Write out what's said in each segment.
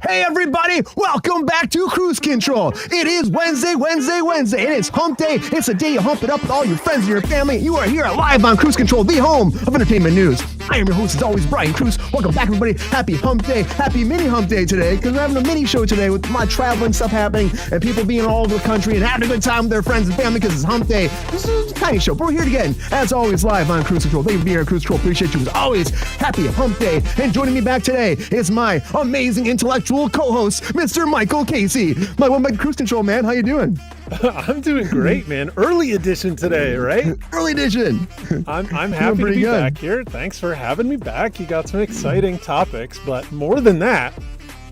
Hey everybody, welcome back to Kruse Control. It is Wednesday, and it's hump day. It's a day you hump it up with all your friends and your family. You are here live on Kruse Control, the home of entertainment news. I am your host, as always, Brian Kruse. Welcome back, everybody. Happy hump day, happy mini hump day today, because we're having a mini show today with my traveling stuff happening and people being all over the country and having a good time with their friends and family because it's hump day. This is a tiny show, but we're here again, as always, live on Kruse Control. Thank you for being here on Kruse Control. Appreciate you as always. Happy hump day. And joining me back today is my amazing intellectual co-host, Mr. Michael Casey. Mike, welcome back to Kruse Control, man. How you doing? I'm doing great, man. Early edition today, right? Early edition. I'm happy to be back here. Thanks for having me back. You got some exciting topics, but more than that,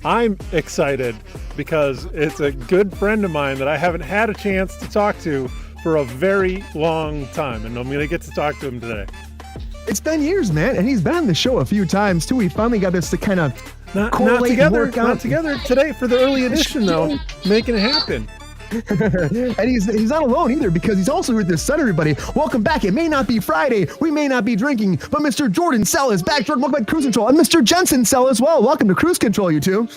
I'm excited because it's a good friend of mine that I haven't had a chance to talk to for a very long time, and I'm going to get to talk to him today. It's been years, man, and he's been on the show a few times, too. We finally got this to kind of not together today for the early edition, though, making it happen. And he's not alone either, because he's also with his son, everybody. Welcome back. It may not be Friday, we may not be drinking, but Mr. Jordan Sell is back. Jordan, welcome back to Kruse Control. And Mr. Jensen Sell as well. Welcome to Kruse Control, you two.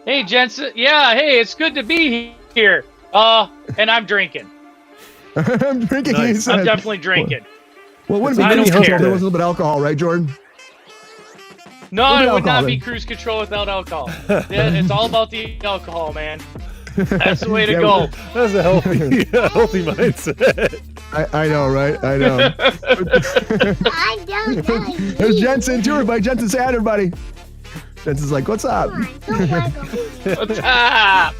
Hey, Jensen. Yeah, hey, it's good to be here. And I'm drinking. I'm drinking. Nice. I'm definitely drinking. Well, wouldn't be Kruse Control if there was a little bit of alcohol, right, Jordan? No, it would not be Kruse Control without alcohol. Yeah, it's all about the alcohol, man. That's the way to go. That's a healthy mindset. I know, right? I know. I don't know. There's Jensen, too, everybody. Jensen, say hi, everybody. Jensen's like, what's up? What's up?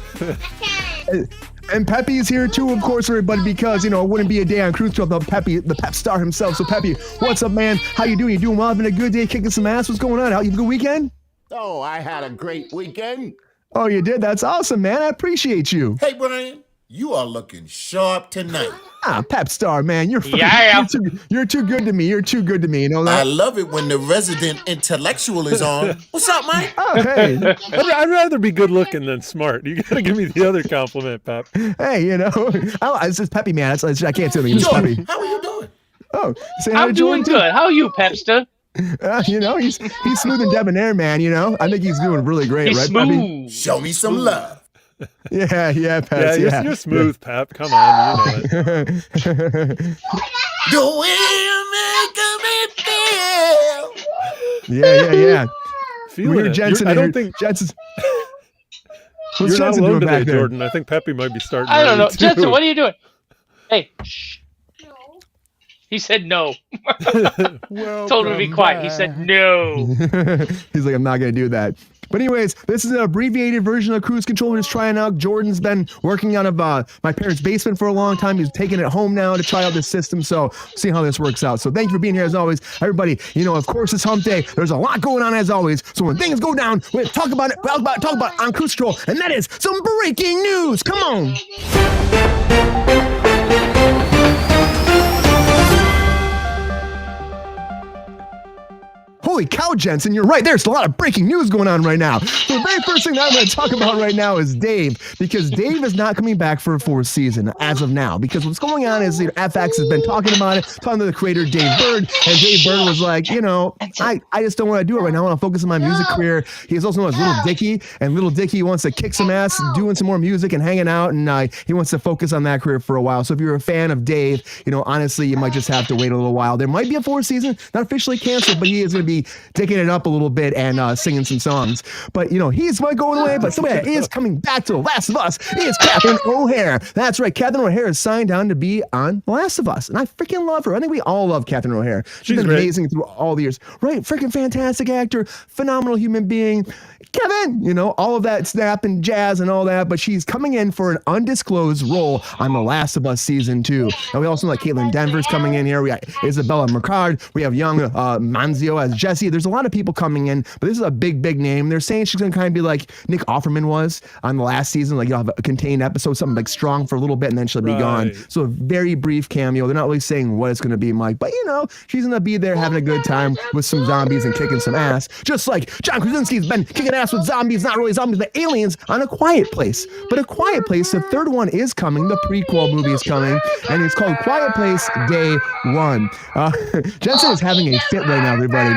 And Peppy's here too, of course, everybody, because, you know, it wouldn't be a day on Kruse Control without Peppy, the pep star himself. So, Peppy, what's up, man? How you doing? You doing well? Having a good day, kicking some ass? What's going on? How you have a good weekend? Oh, I had a great weekend. Oh, you did? That's awesome, man. I appreciate you. Hey, Brian, you are looking sharp tonight. Pep star, man. You're you're too good to me. You're too good to me. You know that? I love it when the resident intellectual is on. What's up, Mike? Oh, hey. I'd rather be good looking than smart. You got to give me the other compliment, Pep. Hey, you know, it's just Peppy, man. I can't tell you. Jordan, Peppy. how are you doing? Oh, I'm doing good. How are you, Pepster? You know, he's smooth and debonair, man. You know, I think he's doing really great, He's right, smooth. Peppy? Show me some love. Yeah, Pep. Yeah, you're smooth, Pep. Come on, you know it. The way you make me feel. Yeah. Feeling it. Jensen. I don't think Jensen's. you're not Jensen alone doing today, back there? Jordan. I think Peppy might be starting. I don't know. too. Jensen, what are you doing? Hey, shh. No. He said no. Told him to be quiet. He said no. He's like, I'm not going to do that. But anyways, this is an abbreviated version of Kruse Control. We're just trying out. Jordan's been working out of my parents' basement for a long time. He's taking it home now to try out this system. So see how this works out. So thank you for being here as always. Everybody, you know, of course, it's hump day. There's a lot going on as always. So when things go down, we're going to talk about it. Talk about it on Kruse Control. And that is some breaking news. Come on. Holy cow, Jensen, you're right. There's a lot of breaking news going on right now. The very first thing that I'm going to talk about right now is Dave, because Dave is not coming back for a fourth season as of now. Because what's going on is FX has been talking about it, talking to the creator, Dave Bird, and Dave Bird was like, you know, I just don't want to do it right now. I want to focus on my music career. He's also known as Little Dicky, and Little Dicky wants to kick some ass, doing some more music and hanging out, and he wants to focus on that career for a while. So if you're a fan of Dave, you know, honestly, you might just have to wait a little while. There might be a fourth season, not officially canceled, but he is going to be taking it up a little bit and singing some songs. But, you know, he's going away, but somebody that is coming back to The Last of Us is Catherine O'Hara. That's right. Catherine O'Hara is signed on to be on The Last of Us. And I freaking love her. I think we all love Catherine O'Hara. She's been amazing through all the years. Right. Freaking fantastic actor, phenomenal human being. Kevin, you know, all of that snap and jazz and all that, but she's coming in for an undisclosed role on The Last of Us season 2. And we also know that Caitlin Denver's coming in here. We got Isabella Mercard. We have young Manzio as Jesse. There's a lot of people coming in, but this is a big name. They're saying she's going to kind of be like Nick Offerman was on the last season. Like, you'll have a contained episode, something like strong for a little bit, and then she'll be gone. So a very brief cameo. They're not really saying what it's going to be, Mike, but, you know, she's going to be there having a good time with some zombies and kicking some ass, just like John Krasinski's been kicking ass with zombies, not really zombies, but aliens on A Quiet Place. But A Quiet Place, the third one is coming. The prequel movie is coming, and it's called Quiet Place Day 1. Jensen is having a fit right now, everybody.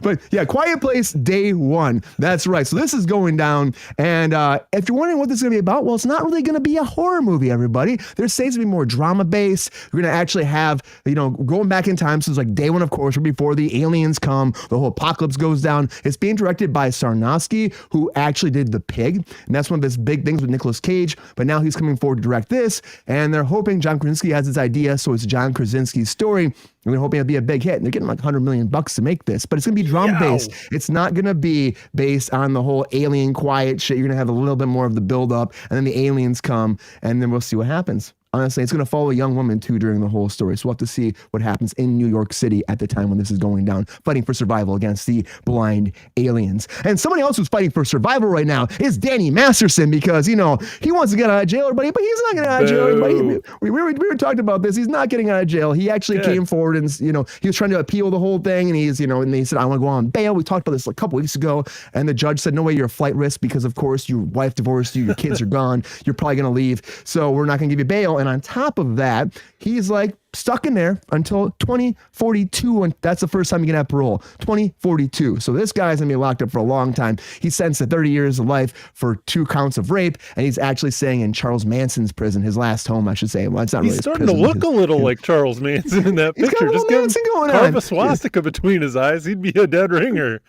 But yeah, Quiet Place Day 1. That's right. So this is going down. And if you're wondering what this is going to be about, well, it's not really going to be a horror movie, everybody. They're saying it's going to be more drama based. We're going to actually have, going back in time. So it's like day 1, of course, before the aliens come, the whole apocalypse goes down. It's being directed by Sarnowski, who actually did The Pig. And that's one of his big things with Nicolas Cage. But now he's coming forward to direct this. And they're hoping John Krasinski has this idea. So it's John Krasinski's story. And they're hoping it'll be a big hit. And they're getting like $100 million to make this. But it's going to be drama based. It's not going to be based on the whole alien quiet shit. You're going to have a little bit more of the build up. And then the aliens come. And then we'll see what happens. Honestly, it's going to follow a young woman too during the whole story. So we'll have to see what happens in New York City at the time when this is going down, fighting for survival against the blind aliens. And somebody else who's fighting for survival right now is Danny Masterson, because, he wants to get out of jail, everybody, but he's not getting out of jail, everybody. We were talking about this. He's not getting out of jail. He actually came forward and, he was trying to appeal the whole thing. And he's, and they said, I want to go on bail. We talked about this a couple weeks ago. And the judge said, no way, you're a flight risk because, of course, your wife divorced you. Your kids are gone. You're probably going to leave. So we're not going to give you bail. And on top of that, he's like stuck in there until 2042, and that's the first time you can have parole. 2042. So this guy's gonna be locked up for a long time. He's sentenced to 30 years of life for 2 counts of rape, and he's actually staying in Charles Manson's prison, his last home, I should say. Well, it's not really. He's starting to look a little like Charles Manson in that picture. Just give him carve a swastika between his eyes. He'd be a dead ringer.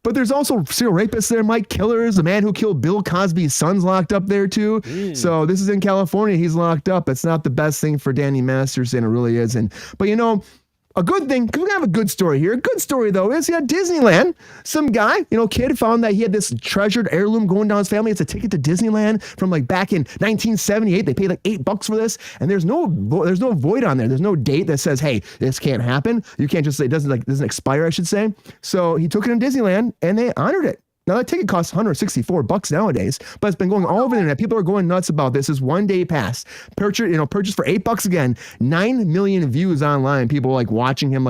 But there's also serial rapists there, Mike Killers, the man who killed Bill Cosby's son's locked up there too. So this is in California. He's locked up. It's not the best thing for Danny Masterson. It really isn't. But a good thing, because we're going to have a good story here. A good story, though, is Disneyland. Some guy, kid found that he had this treasured heirloom going down his family. It's a ticket to Disneyland from back in 1978. They paid like $8 for this. And there's no void on there. There's no date that says, hey, this can't happen. You can't just say it doesn't expire, I should say. So he took it in Disneyland and they honored it. Now, that ticket costs $164 nowadays, but it's been going all over the internet. People are going nuts about this. This one-day pass. Purchase for $8 again. 9 million views online. People watching him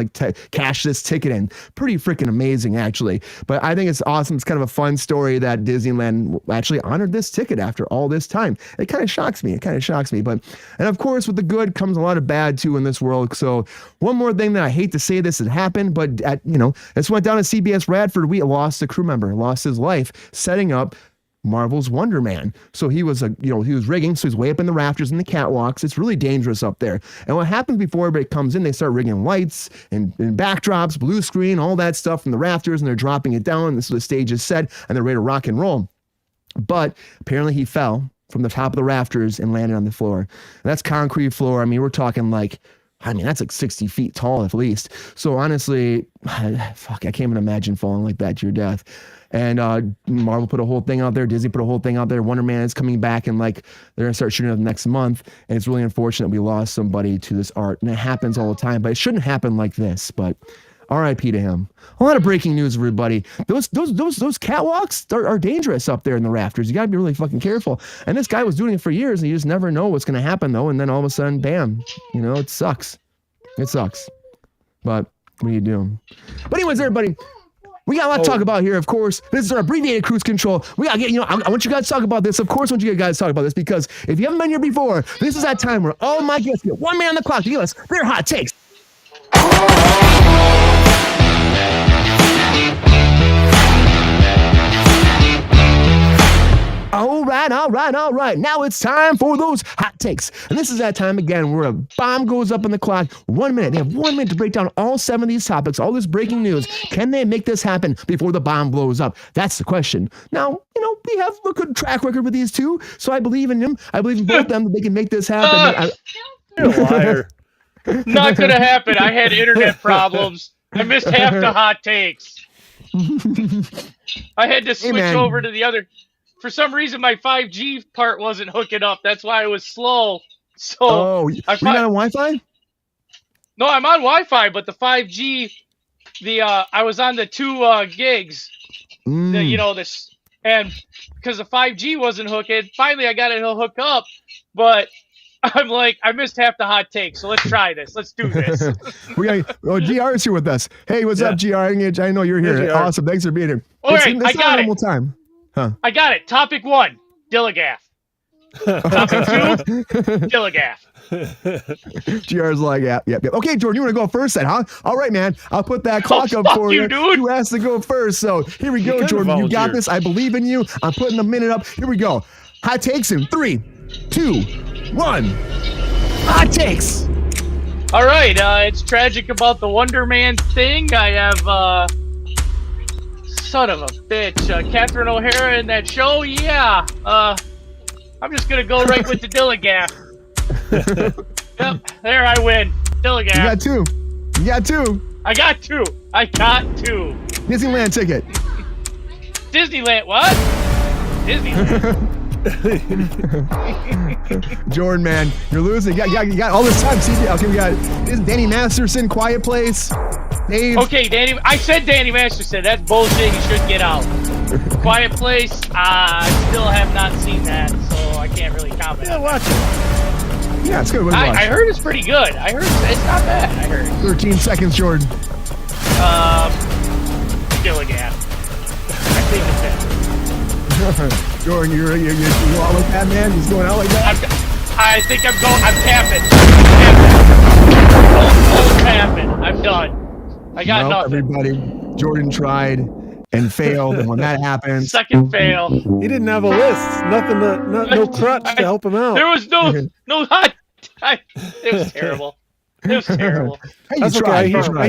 cash this ticket in. Pretty freaking amazing, actually. But I think it's awesome. It's kind of a fun story that Disneyland actually honored this ticket after all this time. It kind of shocks me. And of course, with the good comes a lot of bad too in this world. So one more thing that I hate to say this had happened, but this went down at CBS Radford. We lost a crew member, lost his life setting up Marvel's Wonder Man. So he was he was rigging, so he's way up in the rafters and the catwalks. It's really dangerous up there. And what happens before everybody comes in, they start rigging lights and backdrops, blue screen, all that stuff from the rafters, and they're dropping it down. And so the stage is set and they're ready to rock and roll. But apparently he fell from the top of the rafters and landed on the floor. And that's concrete floor. I mean, we're talking that's like 60 feet tall at least. So honestly, I can't even imagine falling like that to your death. And Marvel put a whole thing out there. Disney put a whole thing out there. Wonder Man is coming back and they're going to start shooting it next month. And it's really unfortunate we lost somebody to this art. And it happens all the time, but it shouldn't happen like this. But RIP to him. A lot of breaking news, everybody. Those catwalks are dangerous up there in the rafters. You got to be really fucking careful. And this guy was doing it for years, and you just never know what's going to happen, though. And then all of a sudden, bam, it sucks. It sucks. But what do you do? But anyways, everybody, we got a lot to talk about here, of course. This is our abbreviated Kruse Control. We got to get, I want you guys to talk about this. Of course, I want you guys to talk about this, because if you haven't been here before, this is that time where all my guests get 1 minute on the clock to give us their hot takes. All right. Now it's time for those hot takes. And this is that time again where a bomb goes up on the clock. 1 minute. They have 1 minute to break down all 7 of these topics, all this breaking news. Can they make this happen before the bomb blows up? That's the question. Now, we have a good track record with these two, so I believe in them. I believe in both of them that they can make this happen. You're a liar. Not gonna happen. I had internet problems. I missed half the hot takes. I had to switch over to the other. For some reason, my 5G part wasn't hooking up. That's why I was slow. So you're not on Wi-Fi? No, I'm on Wi-Fi, but the 5G, I was on the 2 gigs. And because the 5G wasn't hooking, finally I got it to hook up. But I'm like, I missed half the hot take, so let's try this. Let's do this. We got GR is here with us. Hey, what's up, GR? I know you're here. Hey, awesome. Thanks for being here. All right, I got it. Time. Huh. I got it. Topic 1, Dilligaff. Topic 2, Dilligaff. GR's like, yep. Okay, Jordan, you want to go first then, huh? All right, man. I'll put that clock up fuck for you, you. dude. Who has to go first? So here we go, kinda Jordan. You got volunteered. this. I believe in you. I'm putting the minute up. Here we go. Hot takes in 3, 2, 1. Hot takes. All right, it's tragic about the Wonder Man thing. I have, son of a bitch, Catherine O'Hara in that show. Yeah, I'm just gonna go right with the Dilligaff. Yep, there I win. Dilligaff. You got two. I got two. Disneyland ticket. Disneyland, what? Disneyland. Jordan, man, you're losing. You got all this time. See, okay, we got Danny Masterson, Quiet Place. Dave. Okay, I said Danny Masterson. That's bullshit. You should get out. Quiet Place. I still have not seen that, so I can't really comment. Yeah, on watch that. it. Yeah, it's good. Watch. I heard it's pretty good. I heard it's not bad. I heard. 13 seconds, Jordan. Gilligan. I think it's it. Jordan, you all like that, man? He's going out like that? I think I'm tapping. I'm done. I got nothing. Everybody, Jordan tried and failed, and when that happens... Second fail. He didn't have a list. No crutch to help him out. There was no hot... It was terrible. It was terrible. Hey, That's you okay. tried.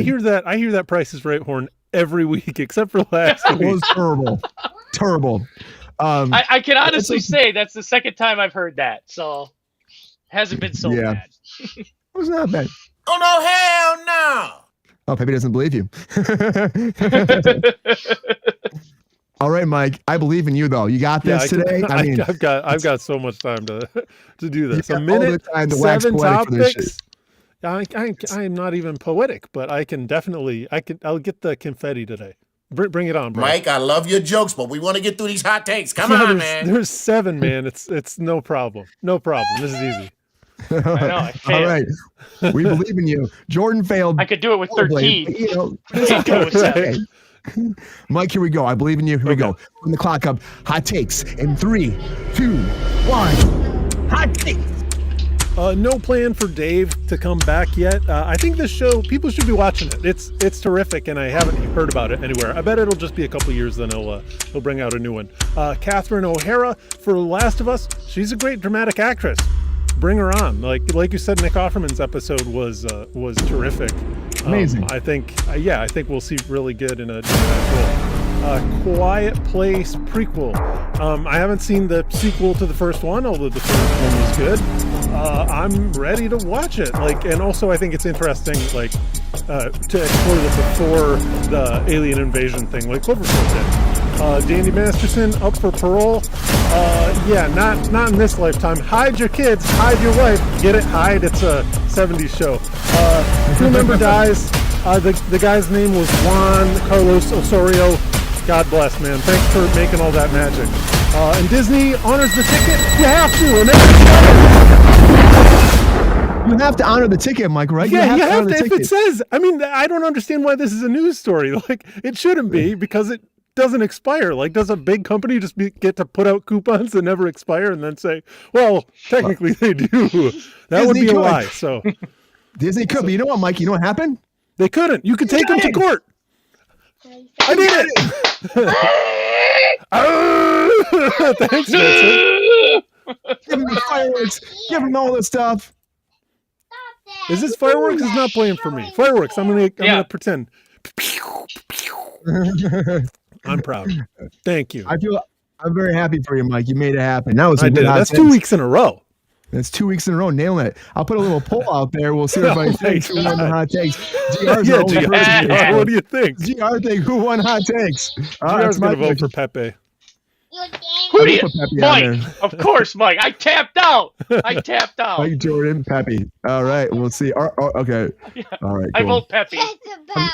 I hear that Price is Right horn every week, except for last It week. was terrible. I can honestly say that's the second time I've heard that, so hasn't been so bad. It was not bad. Oh, no, hell no. Oh, Pepe doesn't believe you. All right, Mike. I believe in you, though. You got this today. I've got so much time to do this. A minute, all the time to wax 7 poetic for this shit. topics. I am not even poetic, but I'll get the confetti today. Bring it on, bro. Mike, I love your jokes, but we want to get through these hot takes. Come on, man. There's 7, man. It's no problem. No problem. This is easy. I know. I failed. All right. We believe in you. Jordan failed. I could do it with 13. It's okay. It's okay. Mike, here we go. I believe in you. Here we go. Putting the clock up. Hot takes in 3, 2, 1. Hot takes. No plan for Dave to come back yet. I think this show, people should be watching it. It's terrific, and I haven't heard about it anywhere. I bet it'll just be a couple years, then he'll bring out a new one. Catherine O'Hara for The Last of Us. She's a great dramatic actress. Bring her on. Like you said, Nick Offerman's episode was terrific. Amazing. I think we'll see really good in a dramatic role. Quiet Place prequel. I haven't seen the sequel to the first one, although the first one was good. I'm ready to watch it. And also I think it's interesting, to explore the before the alien invasion thing, like Cloverfield did. Danny Masterson up for parole. Not in this lifetime. Hide your kids, hide your wife. Get it? Hide. It's a 70s show. Crew member dies. The guy's name was Juan Carlos Osorio. God bless, man. Thanks for making all that magic. And Disney honors the ticket. You have to. And You have to honor the ticket, Mike, right? yeah, you have to. If It says, I don't understand why this is a news story. It shouldn't be, because it doesn't expire. Does a big company just get to put out coupons that never expire and then say, well, technically they do? That would be a lie. So Disney could, but you know what, Mike? You know what happened? they couldn't. You could take them to court. I did it. Thanks, Vincent. Give him the fireworks. Give him all this stuff. Is this fireworks? Is not playing for me. Fireworks. I'm gonna pretend. I'm proud. Thank you. I'm very happy for you, Mike. You made it happen. That was I did. That's 2 weeks in a row. That's 2 weeks in a row, nailing it. I'll put a little poll out there. We'll see if everybody thinks who won the hot takes. GR's the only person who GR, what do you think? GR think who won hot takes. GR's gonna vote for Pepe. Who do you? Put Pepe on Mike. there. Of course, Mike. I tapped out. Mike, Jordan, Pepe. All right, we'll see. Okay. All right, cool. I vote Pepe.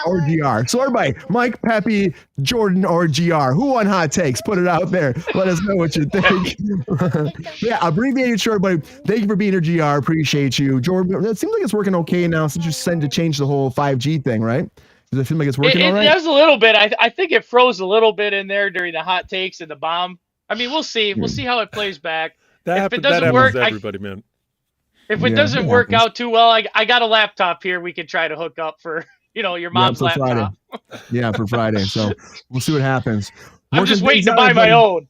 Or GR. So everybody, Mike, Pepe, Jordan, or GR. Who won hot takes? Put it out there. Let us know what you think. Yeah, abbreviated short, but thank you for being here, GR. Appreciate you. Jordan, it seems like it's working okay now since you sent to change the whole 5G thing, right? Does it feel like it's working all right? It does a little bit. I think it froze a little bit in there during the hot takes and the bomb. I mean, we'll see. We'll see how it plays back. That it happens doesn't work, to everybody, man. If it doesn't work out too well, I got a laptop here we could try to hook up for, your mom's laptop. Yeah, for Friday. So we'll see what happens. I'm just waiting to buy my own.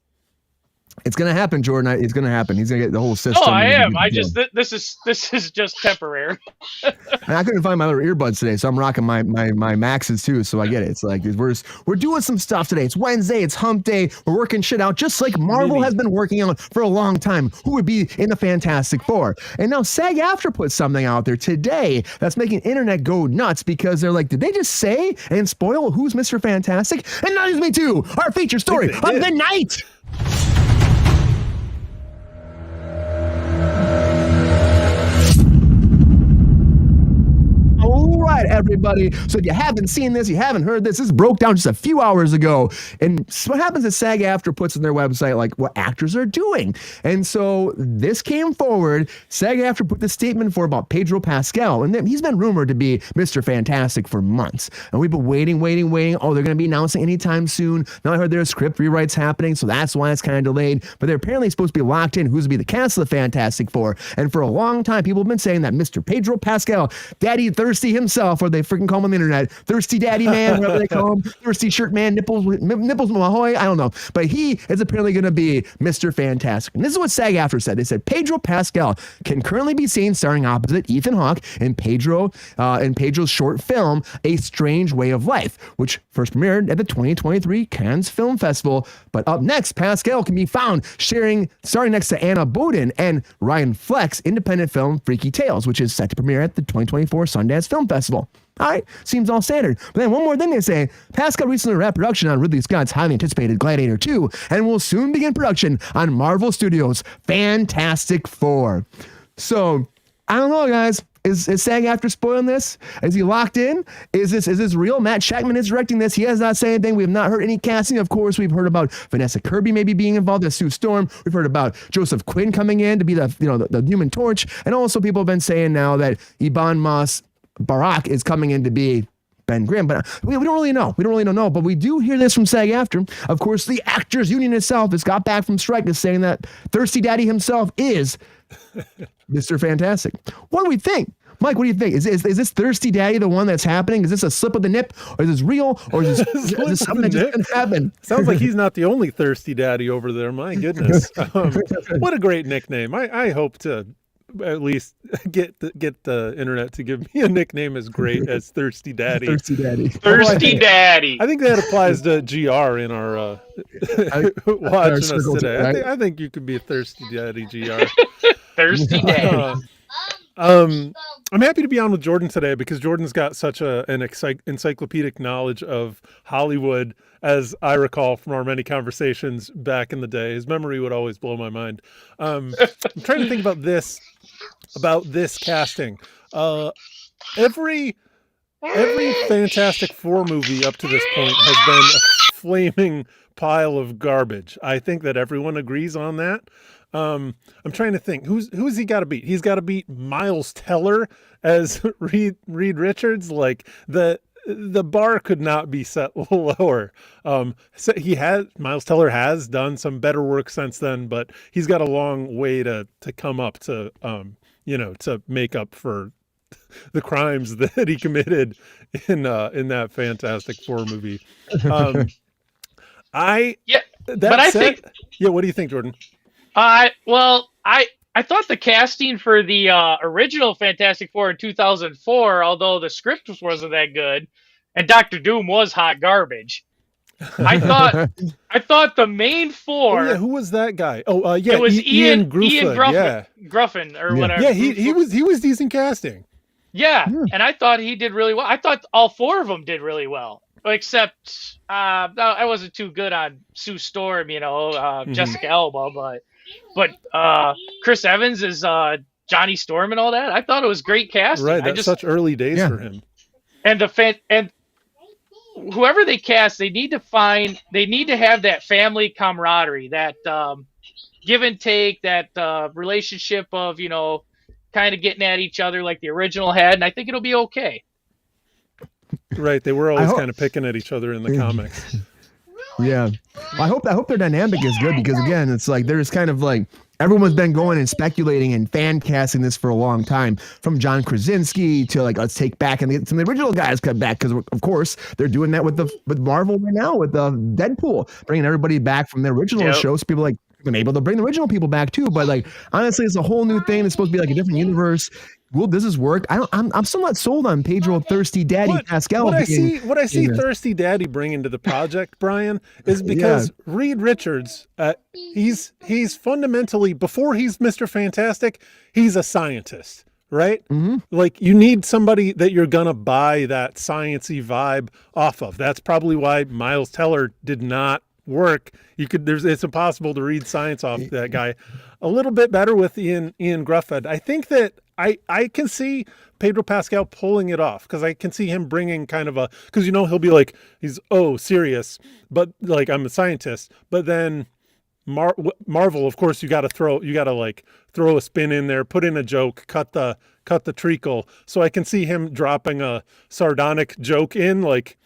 It's gonna happen, Jordan. It's gonna happen. He's gonna get the whole system. No, I am. This is just temporary. And I couldn't find my other earbuds today, so I'm rocking my Maxes too. So I get it. It's like we're doing some stuff today. It's Wednesday. It's Hump Day. We're working shit out, just like Marvel has been working on for a long time. Who would be in the Fantastic Four? And now SAG-AFTRA put something out there today that's making internet go nuts because they're like, did they just say and spoil who's Mr. Fantastic? And that leads me to our feature story of the night. All right, everybody. So if you haven't seen this, you haven't heard this broke down just a few hours ago. And what happens is SAG-AFTRA puts on their website like what actors are doing. And so this came forward. SAG-AFTRA put this statement for about Pedro Pascal. And he's been rumored to be Mr. Fantastic for months. And we've been waiting. Oh, they're going to be announcing anytime soon. Now I heard there's script rewrites happening, so that's why it's kind of delayed. But they're apparently supposed to be locked in who's to be the cast of the Fantastic Four. And for a long time, people have been saying that Mr. Pedro Pascal, Daddy Thirsty himself, or they freaking call him on the internet, Thirsty Daddy Man, whatever they call him, Thirsty Shirt Man, Nipples Mahoy, I don't know. But he is apparently going to be Mr. Fantastic. And this is what SAG-AFTRA said. They said Pedro Pascal can currently be seen starring opposite Ethan Hawke in Pedro's short film, A Strange Way of Life, which first premiered at the 2023 Cannes Film Festival. But up next, Pascal can be found starring next to Anna Boden and Ryan Fleck's independent film Freaky Tales, which is set to premiere at the 2024 Sundance Film Festival. All right, seems all standard. But then one more thing they say, Pascal recently wrapped production on Ridley Scott's highly anticipated Gladiator 2 and will soon begin production on Marvel Studios' Fantastic Four. So, I don't know, guys. Is SAG-AFTRA spoiling this? Is he locked in? Is this real? Matt Shackman is directing this. He has not said anything. We have not heard any casting. Of course, we've heard about Vanessa Kirby maybe being involved as Sue Storm. We've heard about Joseph Quinn coming in to be the Human Torch. And also people have been saying now that Ibn Mas Barak is coming in to be Ben Grimm, but we don't really know. But we do hear this from SAG-AFTRA. Of course, the Actors Union itself has got back from strike is saying that Thirsty Daddy himself is Mr. Fantastic. What do we think? Mike, what do you think? Is this Thirsty Daddy the one that's happening? Is this a slip of the nip? Or is this real? Or is this something that just didn't happen? Sounds like he's not the only Thirsty Daddy over there. My goodness. What a great nickname. I hope to at least get the internet to give me a nickname as great as Thirsty Daddy. Thirsty Daddy. Thirsty Daddy. I think that applies to GR in our watching us today. Right? I think you could be a Thirsty Daddy, GR. Thirsty Daddy. I'm happy to be on with Jordan today because Jordan's got such an encyclopedic knowledge of Hollywood, as I recall from our many conversations back in the day. His memory would always blow my mind. I'm trying to think about this casting. Every Fantastic Four movie up to this point has been a flaming pile of garbage. I think that everyone agrees on that. I'm trying to think who's he got to beat. He's got to beat Miles Teller as Reed Richards. Like the bar could not be set lower. So Miles Teller has done some better work since then, but he's got a long way to come up to to make up for the crimes that he committed in that Fantastic Four movie. What do you think, Jordan? I thought the casting for the original Fantastic Four in 2004, although the script wasn't that good, and Doctor Doom was hot garbage. I thought the main four. Oh, yeah, who was that guy? Oh, yeah, it was Ian Gruffin or whatever. Yeah, he was decent casting. Yeah, and I thought he did really well. I thought all four of them did really well, except I wasn't too good on Sue Storm, Jessica Alba, but Chris Evans is Johnny Storm and all that. I thought it was great casting. Right, that's such early days for him. And whoever they cast, they need to have that family camaraderie, that give and take, that relationship of kind of getting at each other like the original had, and I think it'll be okay. Right, they were always kind of picking at each other in the comics. Yeah, I hope their dynamic is good because again, it's like there's kind of like everyone's been going and speculating and fan casting this for a long time, from John Krasinski to like, let's take back and some of the original guys come back, because of course they're doing that with Marvel right now with Deadpool, bringing everybody back from the original show. So people like, maybe they'll bring the original people back too, but like honestly, it's a whole new thing. It's supposed to be like a different universe. Will this is work? I'm still not sold on Pedro Thirsty Daddy Pascal. What I see Thirsty Daddy bringing to the project, Brian, is because Reed Richards, he's fundamentally, before he's Mr. Fantastic, he's a scientist, right? Mm-hmm. Like, you need somebody that you're gonna buy that sciencey vibe off of. That's probably why Miles Teller did not work. It's impossible to read science off that guy. A little bit better with Ian Gruffhead. I think that I can see Pedro Pascal pulling it off, because I can see him bringing kind of because he'll be like, he's serious, but like, I'm a scientist. But then Marvel, of course, you got to throw a spin in there, put in a joke, cut the treacle. So I can see him dropping a sardonic joke in, like,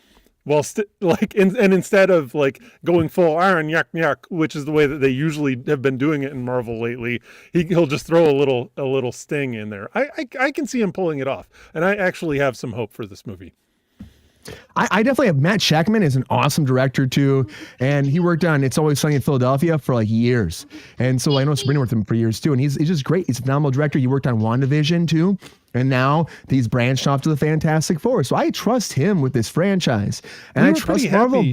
well, and instead of like going full iron yuck yuck, which is the way that they usually have been doing it in Marvel lately, he'll just throw a little sting in there. I can see him pulling it off, and I actually have some hope for this movie. I definitely have. Matt Shakman is an awesome director too, and he worked on It's Always Sunny in Philadelphia for like years, and so I know Sabrina worked with him for years too, and he's just great. He's a phenomenal director. He worked on WandaVision too, and now he's branched off to the Fantastic Four. So I trust him with this franchise, and I trust Marvel.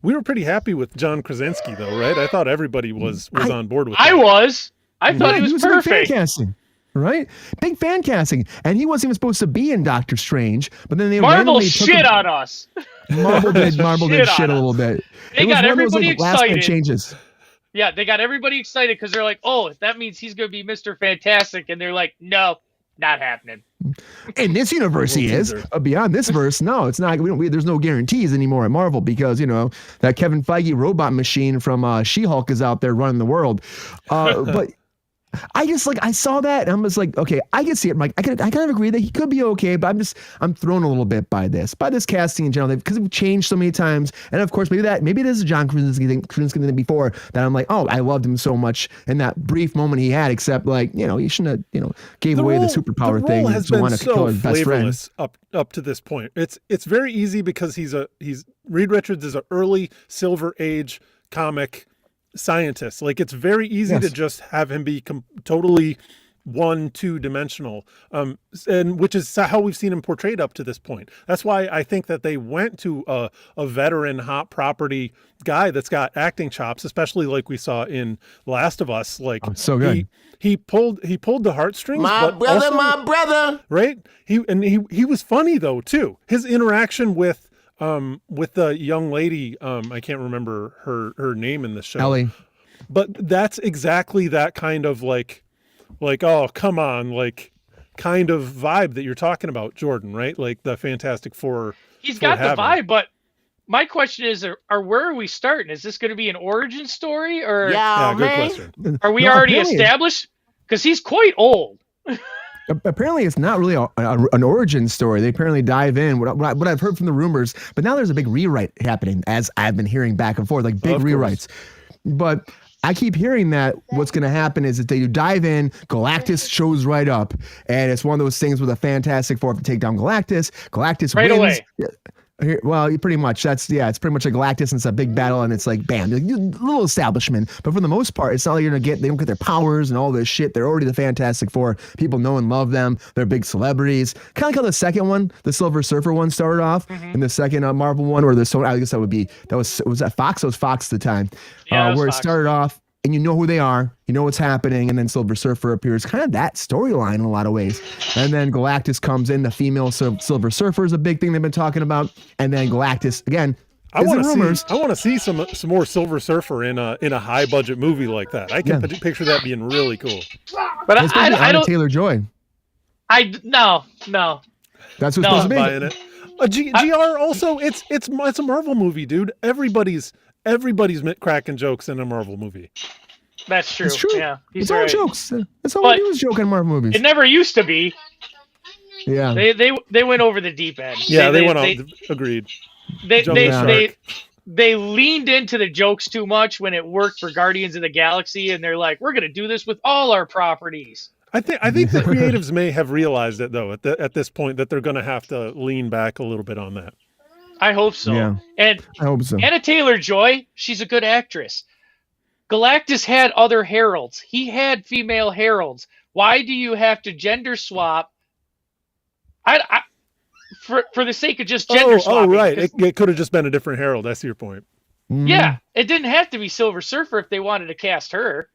We were pretty happy with John Krasinski though, right? I thought everybody was on board with that. I thought he was perfect. Fan casting. Right? Big fan casting. And he wasn't even supposed to be in Doctor Strange, but then they Marvel shit on us. Marvel did shit a little bit. They got everybody excited. Changes. Yeah, they got everybody excited because they're like, oh, that means he's going to be Mr. Fantastic. And they're like, no, not happening. In this universe, he is. Beyond this verse, no, it's not. There's no guarantees anymore at Marvel, because that Kevin Feige robot machine from She-Hulk is out there running the world. But I saw that and I'm just like, okay, I can see it. I'm like, I kind of agree that he could be okay, but I'm thrown a little bit by this casting in general, because it's changed so many times. And of course, maybe it is a John Krasinski thing before that. I'm like, oh, I loved him so much in that brief moment he had, except like, he shouldn't have, gave away the superpower thing. The role has been so flavorless up to this point. It's very easy because Reed Richards is an early Silver Age comic scientist. Like, it's very easy to just have him be totally 2-dimensional, and which is how we've seen him portrayed up to this point. That's why I think that they went to a veteran hot property guy that's got acting chops, especially like we saw in Last of Us. Like, so good. He pulled the heartstrings. My brother. Right. He was funny though too. His interaction with the young lady, I can't remember her name in the show. Ellie. But that's exactly that kind of like, oh, come on, like kind of vibe that you're talking about, Jordan, right? Like the Fantastic Four. He's got the vibe, but my question is, where are we starting? Is this going to be an origin story, or good question. Are we already established? Because he's quite old. Apparently, it's not really an origin story. They apparently dive in, what I've heard from the rumors, but now there's a big rewrite happening, as I've been hearing back and forth, like big rewrites. But I keep hearing that what's going to happen is that they dive in, Galactus shows right up, and it's one of those things with a Fantastic Four to take down Galactus. Galactus right wins. Away. Well, pretty much. It's pretty much like Galactus, and it's a big battle, and it's like bam, like, little establishment. But for the most part, it's not like they don't get their powers and all this shit. They're already the Fantastic Four. People know and love them. They're big celebrities. Kind of like how the second one, the Silver Surfer one, started off, and the second Marvel one, or I guess was that Fox? It was Fox at the time, where it started off. And you know who they are, you know what's happening, and then Silver Surfer appears. Kind of that storyline in a lot of ways. And then Galactus comes in. The female Silver Surfer is a big thing they've been talking about. And then Galactus again. I want to see some more Silver Surfer in a high budget movie like that. I can picture that being really cool. But I don't. Taylor-Joy. No. That's what's supposed to be. Buying it. GR also. It's a Marvel movie, dude. Everybody's cracking jokes in a Marvel movie. That's true. It's true. Yeah, it's all jokes. That's all we do is joke in Marvel movies. It never used to be. Yeah. They went over the deep end. Yeah, they went off. Agreed. They they leaned into the jokes too much when it worked for Guardians of the Galaxy, and they're like, we're going to do this with all our properties. I think the creatives may have realized it though at this point that they're going to have to lean back a little bit on that. I hope so. Yeah, and I hope so. Anna Taylor-Joy, she's a good actress. Galactus had other heralds. He had female heralds. Why do you have to gender swap? For the sake of just gender swapping. Oh, right. It could have just been a different herald. I see your point. Yeah, it didn't have to be Silver Surfer if they wanted to cast her.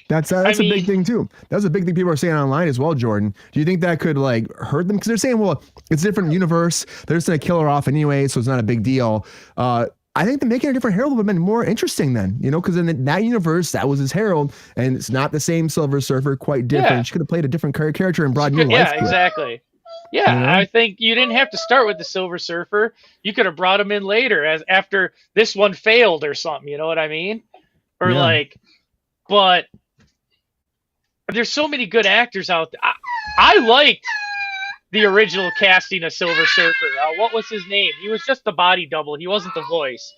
That's a big thing too. That's a big thing people are saying online as well, Jordan. Do you think that could like hurt them? Because they're saying, well, it's a different universe. They're just gonna kill her off anyway, so it's not a big deal. I think that making a different herald would have been more interesting then, because in that universe, that was his herald, and it's not the same Silver Surfer, quite different. Yeah. She could have played a different character and brought new life to it. Exactly. Yeah, I think you didn't have to start with the Silver Surfer. You could have brought him in later after this one failed or something, you know what I mean? Or but there's so many good actors out there. I liked the original casting of Silver Surfer. What was his name? He was just the body double. He wasn't the voice.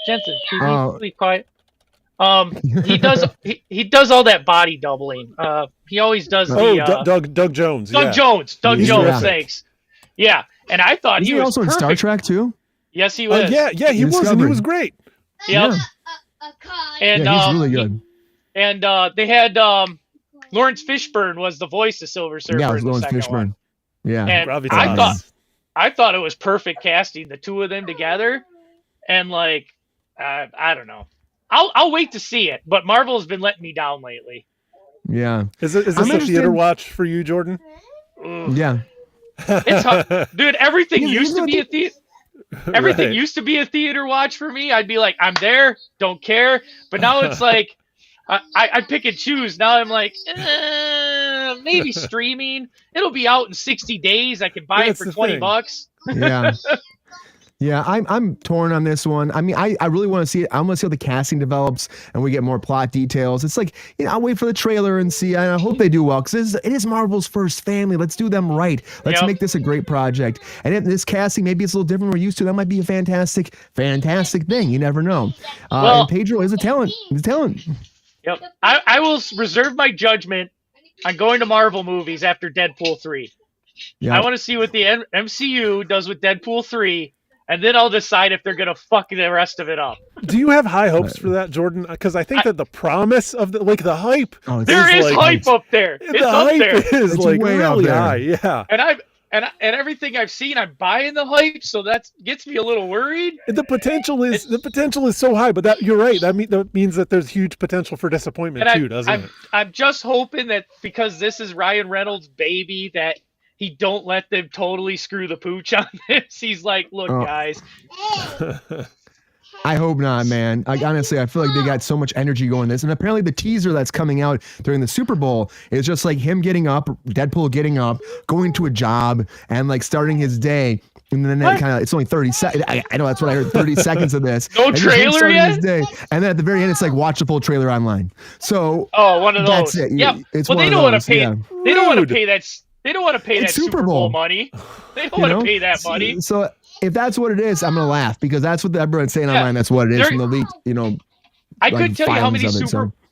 Jensen, can you be quiet? He does all that body doubling. He always does Doug Jones. Doug Jones. Thanks. Yeah, and I thought he was also perfect. in Star Trek too. Yes, he was. He was, and he was great. Yep. And he's really good. And they had Lawrence Fishburne was the voice of Silver Surfer. Yeah, it was Lawrence Fishburne. One. Yeah, and I thought it was perfect casting, the two of them together, and I don't know. I'll wait to see it, but Marvel has been letting me down lately. Yeah. Is this a theater watch for you, Jordan? Yeah. It's hard. Dude, everything used to be a theater. Everything used to be a theater watch for me. I'd be like, I'm there, don't care. But now it's like, I pick and choose. Now I'm like, maybe streaming. It'll be out in 60 days. I can buy it for $20. Yeah. Yeah, I'm torn on this one. I mean, I really want to see it. I want to see how the casting develops and we get more plot details. It's like, I'll wait for the trailer and see. And I hope they do well because it is Marvel's first family. Let's do them right. Let's make this a great project. And if this casting, maybe it's a little different than we're used to. That might be a fantastic thing. You never know. And Pedro is a talent. He's a talent. Yep. I will reserve my judgment on going to Marvel movies after Deadpool 3. Yep. I want to see what the MCU does with Deadpool 3. And then I'll decide if they're going to fuck the rest of it up. Do you have high hopes for that, Jordan? Because I think that the promise of the hype. There is hype up there. It's up there. Is like way really high. Yeah. And everything I've seen, I'm buying the hype, so that gets me a little worried. The potential is so high, but you're right. That means that there's huge potential for disappointment too, doesn't it? I'm just hoping that because this is Ryan Reynolds' baby, that he don't let them totally screw the pooch on this. He's like, look, guys. I hope not, man. Honestly, I feel like they got so much energy going this. And apparently the teaser that's coming out during the Super Bowl is just like him getting up, Deadpool getting up, going to a job, and starting his day. And then it's only 30 seconds. I know that's what I heard, 30 seconds of this. No trailer yet? His day. And then at the very end, it's like, watch the full trailer online. So one of those. That's it. Yeah. They don't want to pay. They don't want to pay that. They don't want to pay that Super Bowl money. They don't want to pay that money. So if that's what it is, I'm gonna laugh because that's what everyone's saying online. That's what it is from the leak. I couldn't tell you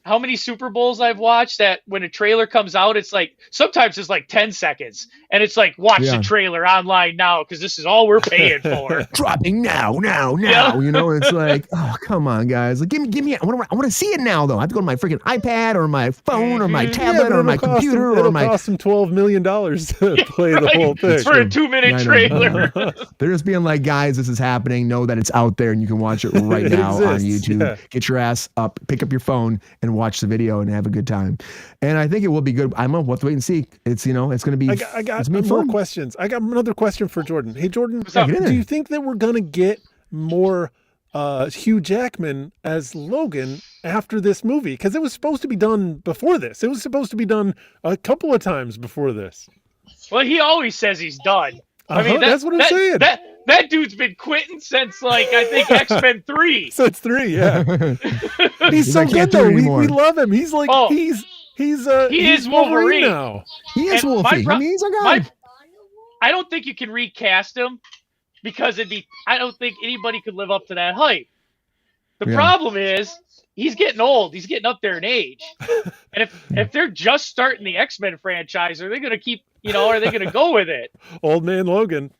how many Super Bowls I've watched that when a trailer comes out, it's like sometimes it's like 10 seconds, and it's like watch the trailer online now because this is all we're paying for. Dropping now. It's like, oh come on, guys, like give me. I want to see it now though. I have to go to my freaking iPad or my phone or my tablet or my computer it'll cost them $12 million to play the whole thing for a 2-minute trailer. They're just being like, guys, this is happening. Know that it's out there and you can watch it right now on YouTube. Yeah. Get your ass up, pick up your phone, and watch the video and have a good time. And I think it will be good. I'm gonna have to wait and see. It's it's going to be. I got more questions. I got another question for Jordan. Hey Jordan, do you think that we're going to get more Hugh Jackman as Logan after this movie? Because it was supposed to be done before this. It was supposed to be done a couple of times before this. Well, he always says he's done. I mean, that's what I'm saying. That dude's been quitting since I think X-Men 3. Since 3, yeah. He's so good though. We love him. He's like he is Wolverine now. He is Wolverine. He's a guy. I don't think you can recast him because I don't think anybody could live up to that hype. The problem is he's getting old. He's getting up there in age. And if they're just starting the X-Men franchise, are they going to keep, are they going to go with it? Old Man Logan.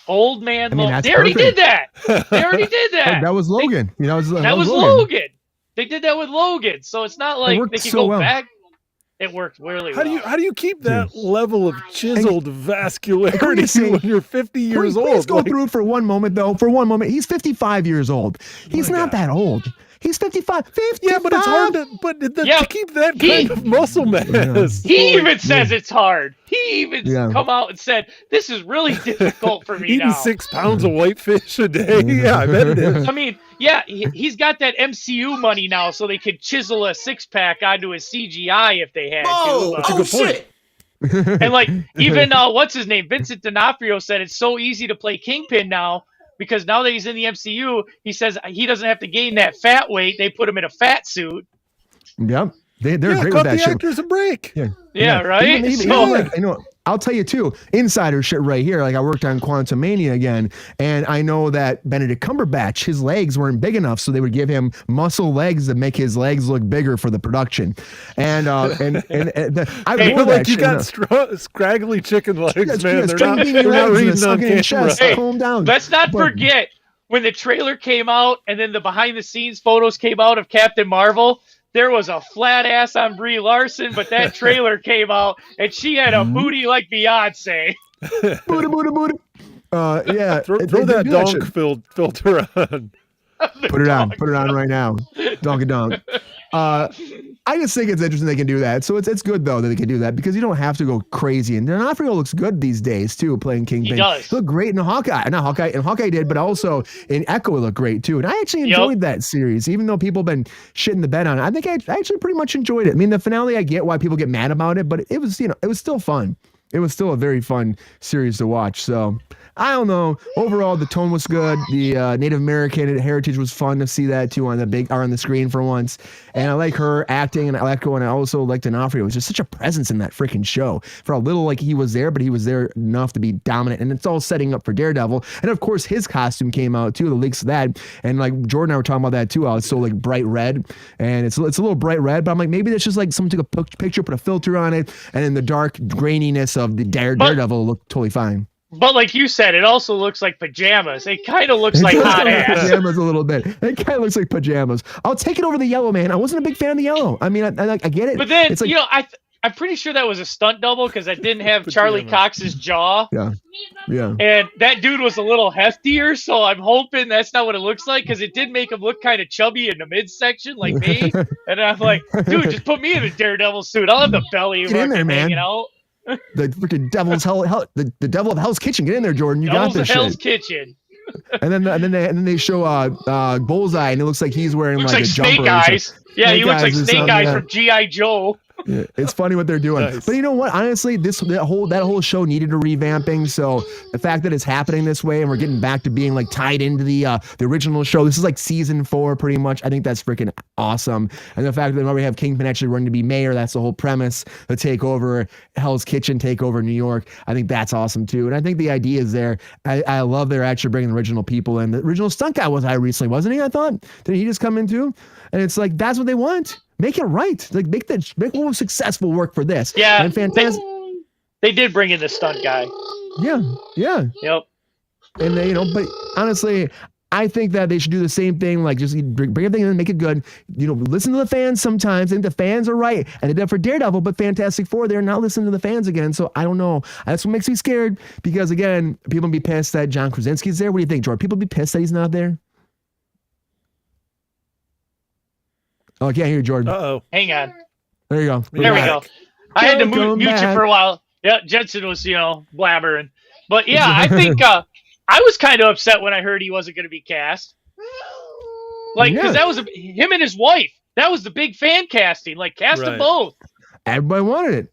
Old Man Logan. They already did that. That was Logan. That was Logan. They did that with Logan. So it's not like they can go back. It worked really well. How do you keep that level of chiseled vascularity when you're 50 years old? Let's go through for one moment, though. For one moment, he's 55 years old. He's not that old. He's 55. 55. Yeah, but it's hard to keep that kind of muscle mass. He even says it's hard. He even come out and said, this is really difficult for me Eating now. 6 pounds of whitefish a day. Yeah, I bet it is. I mean, he's got that MCU money now, so they could chisel a 6-pack onto his CGI if they had to. Oh, shit. And like, even, what's his name? Vincent D'Onofrio said it's so easy to play Kingpin now, because now that he's in the MCU, he says he doesn't have to gain that fat weight. They put him in a fat suit. Yep. They're great cut with that the shit. actors a break. Yeah, right? I'll tell you too, insider shit right here. Like I worked on Quantumania again, and I know that Benedict Cumberbatch, his legs weren't big enough, so they would give him muscle legs that make his legs look bigger for the production. And I wore that you shit. got scraggly chicken legs, man. They're not reading on camera. Chest. Hey, calm down. Let's not forget when the trailer came out and then the behind-the-scenes photos came out of Captain Marvel. There was a flat ass on Brie Larson, but that trailer came out and she had a booty like Beyonce. Booty. Yeah. Throw that donk filter on. Put it on right now. Donk. I just think it's interesting they can do that. So it's good though that they can do that, because you don't have to go crazy. And D'Onofrio looks good these days too, playing Kingpin. He does. He looked great in Hawkeye. Not Hawkeye, and Hawkeye did, but also in Echo it looked great too. And I actually enjoyed that series, even though people have been shitting the bed on it. I think I actually pretty much enjoyed it. I mean, the finale, I get why people get mad about it, but it was, it was still fun. It was still a very fun series to watch. So I don't know. Overall, the tone was good. The Native American heritage was fun to see that too on the screen for once. And I like her acting, and I like her, and I also liked D'Onofrio. It was just such a presence in that freaking show. For a little, like he was there, but he was there enough to be dominant. And it's all setting up for Daredevil. And of course, his costume came out too. The leaks of that, and like Jordan and I were talking about that too. How it's so like bright red, and it's a little bright red. But I'm like, maybe that's just like someone took a picture, put a filter on it, and in the dark graininess of the Daredevil looked totally fine. But like you said, it also looks like pajamas. It kind of looks like hot ass. Pajamas a little bit. It kind of looks like pajamas. I'll take it over the yellow, man. I wasn't a big fan of the yellow. I mean, I get it. But then, it's like, I'm pretty sure that was a stunt double, because it didn't have Charlie Cox's jaw. Yeah. And that dude was a little heftier, so I'm hoping that's not what it looks like, because it did make him look kind of chubby in the midsection, like me. And I'm like, dude, just put me in a Daredevil suit. I'll have the belly Get in there, man. hanging out. The freaking devil's the devil of Hell's Kitchen. Get in there, Jordan. You got this Hell's shit. Kitchen. And then they show Bullseye, and it looks like he's wearing Looks like like a Snake jumper. Eyes. Yeah, he looks like Snake Eyes yeah. from G.I. Joe. Yeah, it's funny what they're doing. Nice. But you know what? Honestly, that whole show needed a revamping. So the fact that it's happening this way and we're getting back to being like tied into the original show. This is like season 4 pretty much. I think that's freaking awesome. And the fact that we have Kingpin actually running to be mayor, that's the whole premise. The takeover, Hell's Kitchen takeover New York. I think that's awesome too. And I think the idea is there. I love they're actually bringing the original people in. The original stunt guy was recently, wasn't he? I thought. Did he just come in too? And it's like, that's what they want. Make it right. Like make more successful work for this. Yeah, and fantastic. They did bring in the stunt guy. Yeah. Yep. And they, but honestly, I think that they should do the same thing. Like just bring everything in and make it good. Listen to the fans sometimes. I think the fans are right. And they did it for Daredevil, but Fantastic Four, they're not listening to the fans again. So I don't know. That's what makes me scared, because again, people be pissed that John Krasinski's there. What do you think, George? People be pissed that he's not there? Oh, I can't hear you, Jordan. Uh-oh. Hang on. There you go. There we go. I had to mute you back. for a while. Yeah, Jensen was, blabbering. But yeah, I think I was kind of upset when I heard he wasn't going to be cast. Like, because that was him and his wife. That was the big fan casting. Like, cast them both. Everybody wanted it.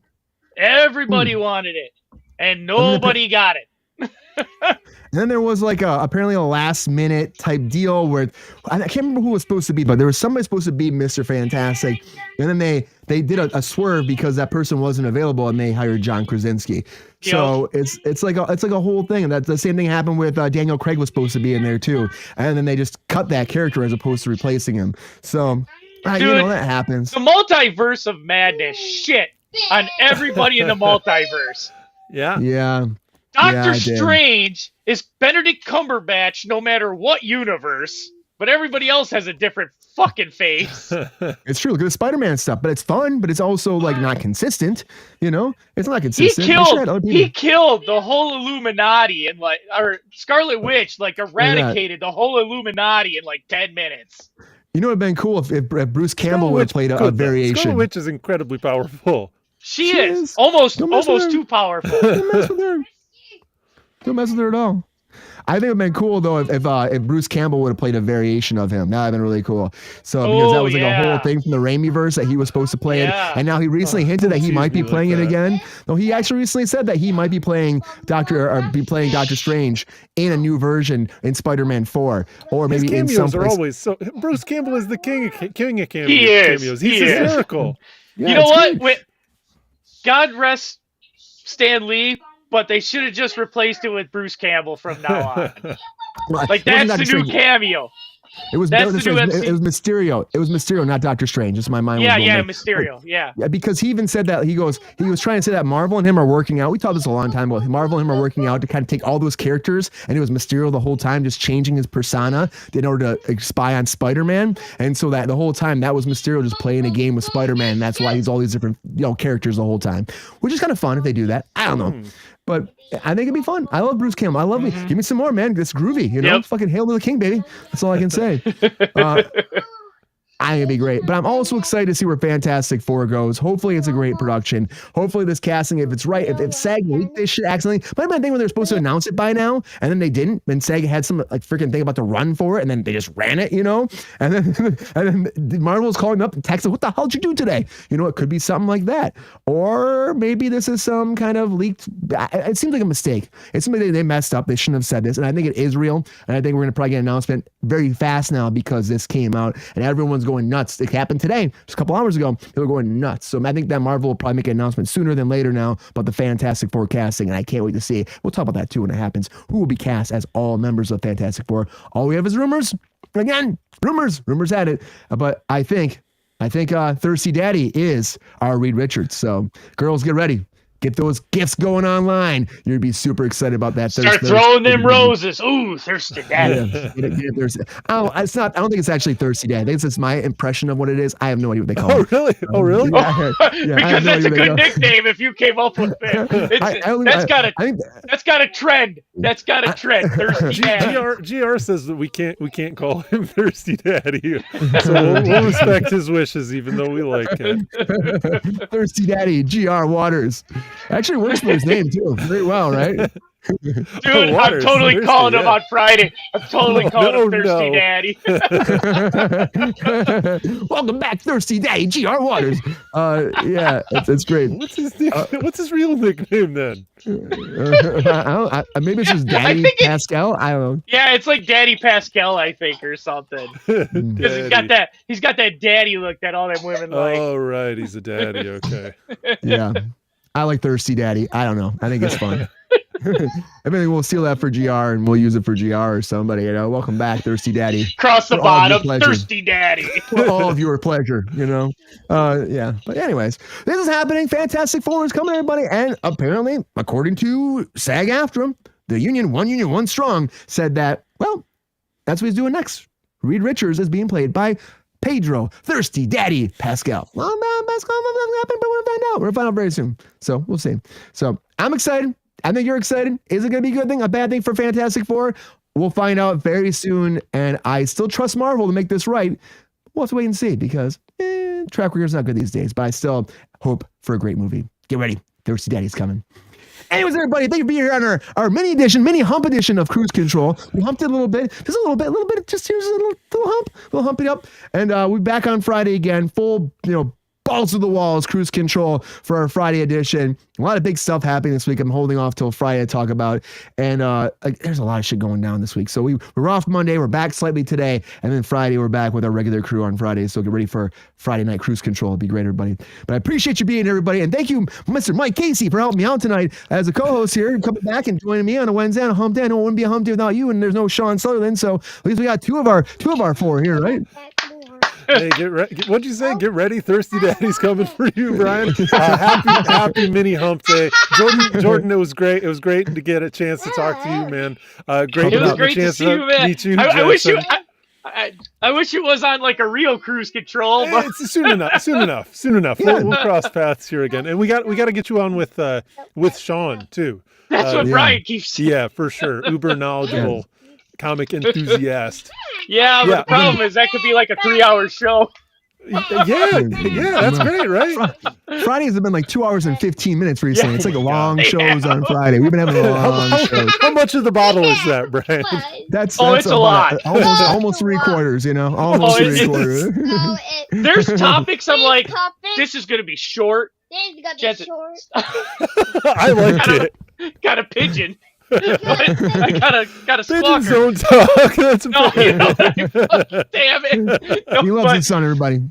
Everybody wanted it. And nobody got it. And then there was like apparently a last minute type deal where I can't remember who it was supposed to be, but there was somebody supposed to be Mr. Fantastic. And then they did a swerve because that person wasn't available and they hired John Krasinski. So it's like a whole thing. And that's the same thing happened with Daniel Craig was supposed to be in there too. And then they just cut that character as opposed to replacing him. So Dude, you know, that happens. The multiverse of madness shit on everybody in the multiverse. Yeah. Yeah. Doctor Strange is Benedict Cumberbatch no matter what universe, but everybody else has a different fucking face. It's true. Look at the Spider-Man stuff, but it's fun, but it's also like not consistent. You know, it's not consistent. He killed the whole Illuminati and or Scarlet Witch eradicated the whole Illuminati in 10 minutes. You know, it'd been cool if Bruce Campbell would have played a variation. Scarlet Witch is incredibly powerful. She is almost too powerful. Don't mess with her. Don't mess with her at all. I think it'd been cool though if Bruce Campbell would have played a variation of him. That'd been really cool. So because that was a whole thing from the Raimi verse that he was supposed to play it, and now he recently hinted that he might be playing it again. No, he actually recently said that he might be playing Doctor Strange in a new version in Spider-Man 4, or maybe in some place. Are always so. Bruce Campbell is the king of cameos. He is. He's hysterical. Yeah, you know what? God rest Stan Lee. But they should have just replaced it with Bruce Campbell from now on. That's the new cameo. It was Mysterio. It was Mysterio, not Doctor Strange. Just my mind. Mysterio. Yeah, because he even said that he was trying to say that Marvel and him are working out. We talked this a long time ago. Marvel and him are working out to kind of take all those characters, and it was Mysterio the whole time, just changing his persona in order to spy on Spider-Man. And so that the whole time that was Mysterio just playing a game with Spider-Man. And that's why he's all these different characters the whole time, which is kind of fun if they do that. I don't know. But I think it'd be fun. I love Bruce Campbell. I love me. Give me some more, man. It's groovy. You know, fucking hail to the king, baby. That's all I can say. I think it'd be great. But I'm also excited to see where Fantastic Four goes. Hopefully it's a great production. Hopefully this casting, if it's right, if SAG leaked this shit accidentally. But I think when they're supposed to announce it by now, and then they didn't, and SAG had some freaking thing about the run for it, and then they just ran it, and then Marvel's calling up and texting, what the hell did you do today? It could be something like that. Or maybe this is some kind of leaked, it seems like a mistake. It's something they messed up. They shouldn't have said this. And I think it is real. And I think we're going to probably get an announcement very fast now because this came out and everyone's going nuts. It happened today, just a couple hours ago. They were going nuts. So I think that Marvel will probably make an announcement sooner than later now about the Fantastic Four casting, and I can't wait to see it. We'll talk about that too when it happens. Who will be cast as all members of Fantastic Four? All we have is rumors. Again, rumors at it. But I think Thirsty Daddy is our Reed Richards. So girls, get ready. Get those gifts going online. You're gonna be super excited about that. Start throwing them roses. Ooh, Thirsty Daddy. I don't think it's actually Thirsty Daddy. I think it's my impression of what it is. I have no idea what they call it. Oh, really? Because that's a good nickname if you came up with it. That's got a trend. That's got a trend. Thirsty Daddy. GR says that we can't call him Thirsty Daddy. So we'll respect his wishes, even though we like him. Thirsty Daddy, GR Waters. Actually works for his name too. Very well, right? Dude, I'm totally calling him on Friday. I'm totally calling him Thirsty Daddy. Welcome back, Thirsty Daddy, GR Waters. Yeah, it's great. What's his real nickname then? Maybe it's just Daddy Pascal. I don't know. Yeah, it's like Daddy Pascal, I think, or something. Because he's got that daddy look that all them women like. Oh right, he's a daddy. Okay. Yeah, I like Thirsty Daddy. I don't know. I think it's fun. I mean, we'll steal that for GR and we'll use it for GR or somebody. Welcome back, Thirsty Daddy. Cross the bottom, Thirsty Daddy. For all of your pleasure, Yeah. But anyways, this is happening. Fantastic Four is coming, everybody. And apparently, according to SAG-AFTRA, the union, one strong, said that, well, that's what he's doing next. Reed Richards is being played by Pedro Thirsty Daddy Pascal. Well, Pascal, nothing happened, but we're going to find out very soon. So we'll see. So I'm excited. I think you're excited. Is it going to be a good thing, a bad thing for Fantastic Four? We'll find out very soon. And I still trust Marvel to make this right. We'll have to wait and see because track record's not good these days. But I still hope for a great movie. Get ready. Thirsty Daddy's coming. Anyways, everybody, thank you for being here on our mini hump edition of Kruse Control. We humped it a little bit, just a little bit, just here's a little hump, little humping up. And we'll be back on Friday again, full, balls to the walls, Kruse Control for our Friday edition. A lot of big stuff happening this week. I'm holding off till Friday to talk about. And there's a lot of shit going down this week. So we're off Monday. We're back slightly today. And then Friday, we're back with our regular crew on Friday. So get ready for Friday night Kruse Control. It'll be great, everybody. But I appreciate you being here, everybody. And thank you, Mr. Mike Casey, for helping me out tonight as a co-host here, coming back and joining me on a Wednesday on a hump day. I know it wouldn't be a hump day without you, and there's no Sean Sutherland. So at least we got two of our four here, right? Hey, get ready. What'd you say? Get ready. Thirsty Daddy's coming for you, Brian. Happy mini hump day. Jordan, it was great. It was great to get a chance to talk to you, man. Great It was great to see you, man. Meet you, I wish you. I wish it was on like a real Kruse Control. But... It's soon enough. Yeah. We'll cross paths here again, and we got to get you on with Sean too. That's what Brian keeps saying. Yeah, for sure. Uber knowledgeable comic enthusiast. Yeah, but the problem is that could be like a 3-hour show. Yeah, that's great, right? Fridays have been like 2 hours and 15 minutes recently. Yeah. It's like a long shows on Friday. We've been having a long shows. How much of the bottle is that, Brian? That's it's a lot. Almost 3/4, you know? Almost it's- 3/4. There's topics I'm like, this is going to be short. Just I liked it. Got a pigeon. But I got a Pigeon squawker. zone talk. That's No, you know, damn it. No, He loves but his son, everybody.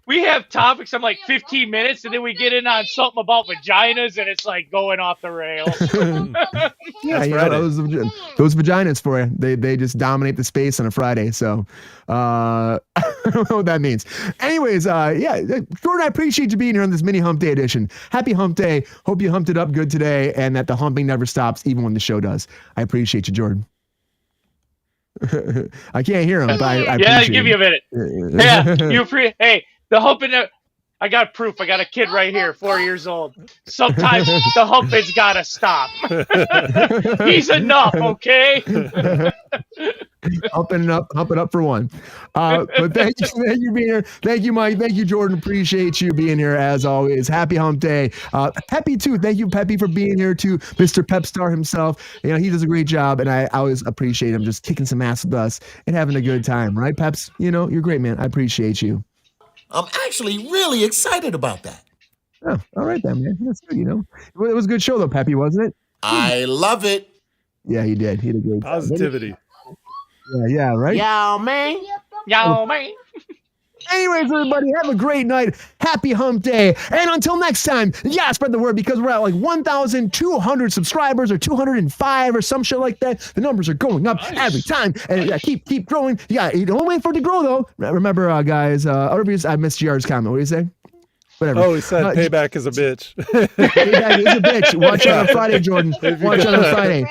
we have topics. I'm like 15 minutes, and then we get in on something about vaginas, and it's like going off the rails. Yeah, you know, those vaginas for you. They just dominate the space on a Friday. So I don't know what that means. Anyways, Jordan, I appreciate you being here on this mini hump day edition. Happy hump day. Hope you humped it up good today and that the humping never stops even when the show does. I appreciate you, Jordan. I can't hear him, but I Yeah, appreciate give me a minute. it. Yeah, you free. Hey, the humping. I got proof. I got a kid right here, 4 years old. Sometimes the humping's gotta stop. He's enough, okay? Hump it up for one. But thank you being here. Thank you, Mike. Thank you, Jordan. Appreciate you being here as always. Happy hump day. Peppy too. Thank you, Peppy, for being here too. Mr. Pepstar himself. You know, he does a great job, and I always appreciate him just kicking some ass with us and having a good time, right, Peps? You know, you're great, man. I appreciate you. I'm actually really excited about that. Oh, all right then, man. That's good, you know. It was a good show though, Peppy, wasn't it? I love it. Yeah, he did. He did a great job. Positivity. Yeah, right? Yeah, man. Yo, man. Anyways, everybody, have a great night. Happy hump day. And until next time, spread the word because we're at like 1,200 subscribers or 205 or some shit like that. The numbers are going up every time. And keep growing. Yeah, you don't wait for it to grow, though. Remember, guys, I missed GR's comment. What do you say? Whatever. Oh, he said payback is a bitch. Payback is a bitch. Watch out on Friday, Jordan. Watch out on Friday.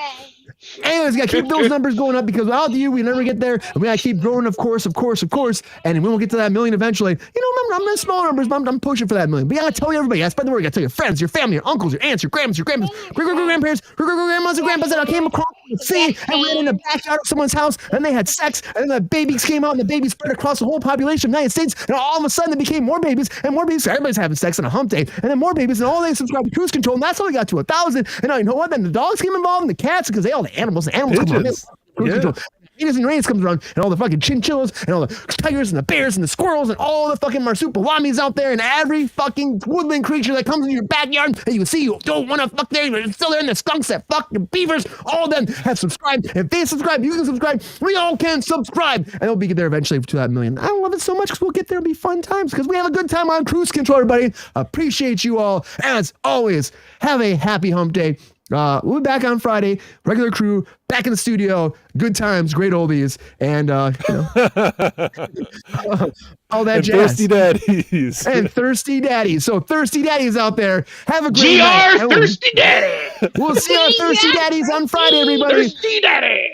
Anyways, we gotta keep those numbers going up because without you, we never get there. And we gotta keep growing, of course. And we will get to that million eventually. You know, I'm in small numbers, but I'm pushing for that million. But you gotta tell everybody, spread the word. You gotta tell your friends, your family, your uncles, your aunts, your grandmas, great-great-grandparents, great-great-grandmas and grandpas that I came across the sea and ran in the backyard of someone's house and they had sex and then the babies came out and the babies spread across the whole population of the United States and all of a sudden there became more babies and more babies. So everybody's having sex on a hump day and then more babies and all they subscribed to Kruse Control and that's how we got to 1,000. And now you know what? Then the dogs came involved and the cats because all the animals come on. Pigeons. Kruse Control. Venus and Uranus comes around, and all the fucking chinchillas, and all the tigers, and the bears, and the squirrels, and all the fucking marsupilamis out there, and every fucking woodland creature that comes in your backyard, and you see you don't want to fuck there, but it's still there, and the skunks, that fucking beavers, all of them have subscribed. If they subscribe, you can subscribe. We all can subscribe, and we'll be there eventually to that million. I love it so much because we'll get there and be fun times because we have a good time on Kruse Control, everybody. Appreciate you all. As always, have a happy hump day. We'll be back on Friday. Regular crew back in the studio. Good times, great oldies, and all that And jazz. thirsty daddies. And thirsty daddies. So thirsty daddies out there, have a great night. GR Thirsty Daddy. We'll see our thirsty daddies on Friday, everybody. Thirsty Daddy.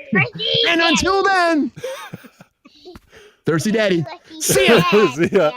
And until then, thirsty daddy. See ya. See ya.